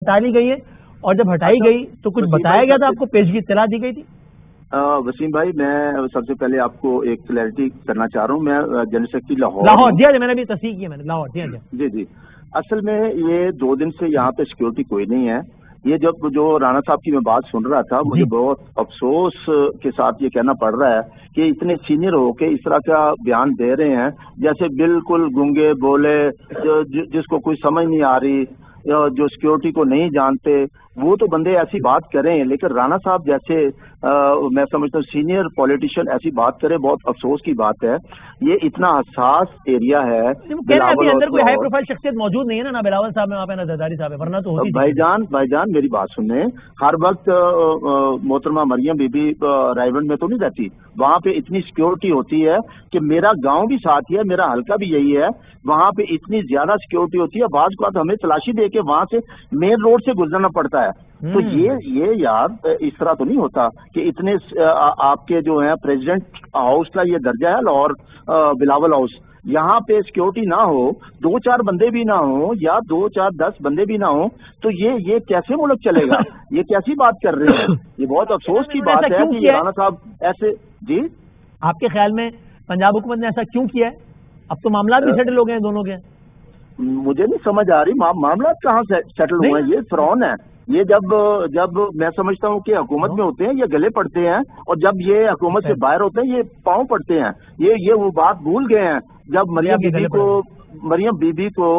हटा ली गई है, और जब हटाई गई तो कुछ बताया गया था आपको, पेशगी इत्तला दी गई थी? वसीम भाई, मैं सबसे पहले आपको एक क्लैरिटी करना चाह रहा हूँ। मैं जनरल सेक्रेटरी लाहौर जी हाँ, मैंने भी तस्दीक की, मैंने लाहौर। जी हाँ जी। असल में ये 2 दिन से यहाँ पे सिक्योरिटी कोई नहीं है। ये जब जो राणा साहब की मैं बात सुन रहा था, मुझे बहुत अफसोस के साथ ये कहना पड़ रहा है कि इतने सीनियर होके इस तरह का बयान दे रहे हैं जैसे बिल्कुल गूंगे बोले, जिसको कोई समझ नहीं आ रही, जो सिक्योरिटी को नहीं जानते, वो तो बंदे ऐसी बात करें, लेकिन राणा साहब जैसे मैं समझता हूँ सीनियर पॉलिटिशियन ऐसी बात करे, बहुत अफसोस की बात है। ये इतना हसास एरिया है। अंदर कोई हाई प्रोफाइल शख्सियत मौजूद नहीं है ना बिलावल साहब में, वहाँ पे ना जरदारी साहब है, वरना तो होती। भाईजान मेरी बात सुनने, हर वक्त मोहतरमा मरियम बीबी रायबंद में तो नहीं रहती, वहाँ पे इतनी सिक्योरिटी होती है कि मेरा गांव भी साथ ही है, मेरा हल्का भी यही है, वहाँ पे इतनी ज्यादा सिक्योरिटी होती है, बाज़ को हमें तलाशी दे के वहाँ से मेन रोड से गुजरना पड़ता है। तो ये यार इस तरह तो नहीं होता कि इतने आपके जो है प्रेसिडेंट हाउस का ये दर्जा है लाहौर बिलावल हाउस, यहाँ पे सिक्योरिटी ना हो, 2-4 बंदे भी ना हो या 2-4-10 बंदे भी ना हो, तो ये कैसे मुल्क चलेगा? ये कैसी बात कर रहे हैं? ये बहुत अफसोस की बात है कि ये राणा साहब ऐसे। जी, आपके ख्याल में पंजाब हुकूमत ने ऐसा क्यों किया है? अब तो मामला भी सेटल हो गए हैं दोनों के। मुझे नहीं समझ आ रही मामला कहाँ से सेटल हुए हैं। ये फ्रॉन है। ये जब मैं समझता हूँ कि हुकूमत में होते हैं ये गले पड़ते हैं, और जब ये हुकूमत से बाहर होते हैं ये पांव पड़ते हैं। ये वो बात भूल गए हैं जब मरियम बीबी को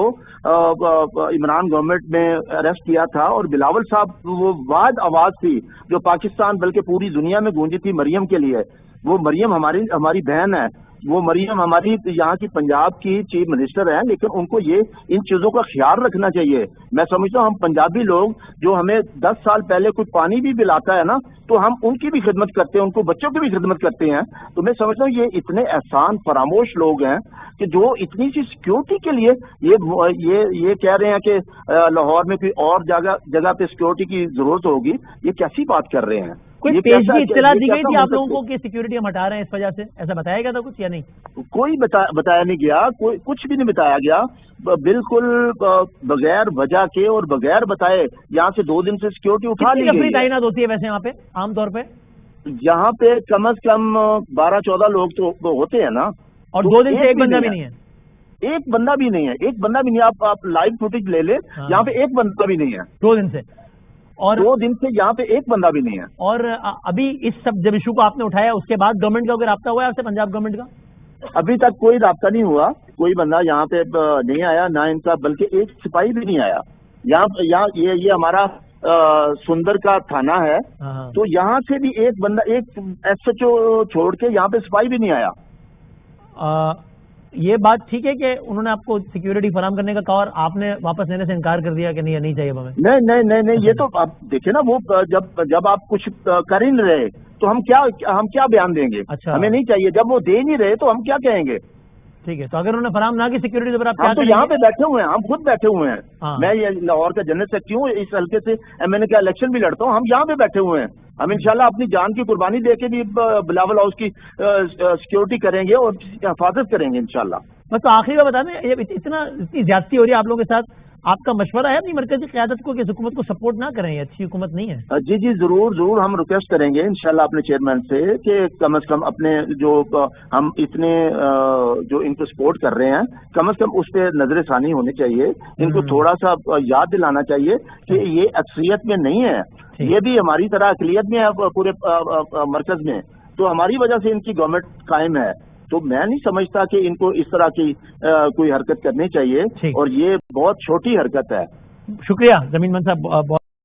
इमरान गवर्नमेंट ने अरेस्ट किया था, और बिलावल साहब वो वाद आवाज थी जो पाकिस्तान बल्कि पूरी दुनिया में गूंजी थी मरियम के लिए। वो मरियम हमारी बहन है, वो मरियम हमारी यहाँ की पंजाब की चीफ मिनिस्टर है, लेकिन उनको ये इन चीजों का ख्याल रखना चाहिए। मैं समझता हूँ हम पंजाबी लोग जो हमें 10 साल पहले कुछ पानी भी पिलाता है ना, तो हम उनकी भी खिदमत करते हैं, उनको बच्चों की भी खिदमत करते हैं। तो मैं समझता हूँ ये इतने एहसान फरामोश लोग हैं कि जो इतनी सी सिक्योरिटी के लिए ये कह रहे हैं कि लाहौर में कोई और जगह पे सिक्योरिटी की जरूरत होगी। ये कैसी बात कर रहे हैं? कोई पेशगी इत्तला दी गई थी आप लोगों को कि सिक्योरिटी हम हटा रहे हैं इस वजह से, ऐसा बताया गया था कुछ या नहीं? कोई बताया नहीं गया, कोई कुछ भी नहीं बताया गया। बिल्कुल बगैर वजह के और बगैर बताए यहाँ से 2 दिन से सिक्योरिटी उठा ली गई। तैनात होती है वैसे यहाँ पे आमतौर पे? यहाँ पे कम से कम 12-14 लोग तो होते हैं ना। और 2 दिन से एक बंदा भी नहीं है? एक बंदा भी नहीं है, एक बंदा भी नहीं। आप लाइव फुटेज ले ले, यहाँ पे एक बंदा भी नहीं है 2 दिन से। और 2 दिन से यहाँ पे एक बंदा भी नहीं है। और अभी इस सब जब इशू को आपने उठाया उसके बाद गवर्नमेंट का कोई राब्ता हुआ है आपसे, पंजाब गवर्नमेंट का? अभी तक कोई राब्ता नहीं हुआ, कोई बंदा यहाँ पे नहीं आया ना इनका, बल्कि एक सिपाही भी नहीं आया यहाँ। ये हमारा सुंदर का थाना है, तो यहाँ से भी एक बंदा, एक SHO छोड़ के यहाँ पे सिपाही भी नहीं आया। ये बात ठीक है कि उन्होंने आपको सिक्योरिटी फराहम करने का कहा और आपने वापस लेने से इनकार कर दिया कि नहीं चाहिए हमें? नहीं, ये तो आप देखिए ना, वो जब आप कुछ कर ही नहीं रहे तो हम क्या बयान देंगे? अच्छा, हमें नहीं चाहिए। जब वो दे नहीं रहे तो हम क्या कहेंगे? ठीक है, तो अगर उन्होंने फराहम ना की सिक्योरिटी तो फिर आप हम तो यहाँ पे बैठे हुए हैं, हम खुद बैठे हुए हैं। मैं ये लाहौर का जनरल सेक्रेटरी हूँ, इस हल्के से MNA का इलेक्शन भी लड़ता हूँ। हम यहाँ पे बैठे हुए हैं, हम इंशाल्लाह अपनी जान की कुर्बानी देके भी बिलावल हाउस की सिक्योरिटी करेंगे और हिफाजत करेंगे इंशाल्लाह। बस तो आखिरी में बता दें, इतनी ज्यादती हो रही है आप लोगों के साथ, आपका मशवरा है अपनी मरकजी क़यादत को कि हुकूमत को सपोर्ट ना करें, अच्छी हुकूमत नहीं है? जी जरूर हम रिक्वेस्ट करेंगे इंशाल्लाह अपने चेयरमैन से कि कम से कम अपने जो हम इतने जो इनको सपोर्ट कर रहे हैं, कम से कम उस पर नजर सानी होनी चाहिए। इनको थोड़ा सा याद दिलाना चाहिए कि ये अक्सरियत में नहीं है, ये भी हमारी तरह अकलियत में है पूरे मरकज में, तो हमारी वजह से इनकी गवर्नमेंट कायम है। तो मैं नहीं समझता कि इनको इस तरह की कोई हरकत करनी चाहिए, और ये बहुत छोटी हरकत है। शुक्रिया जमीन मन साहब।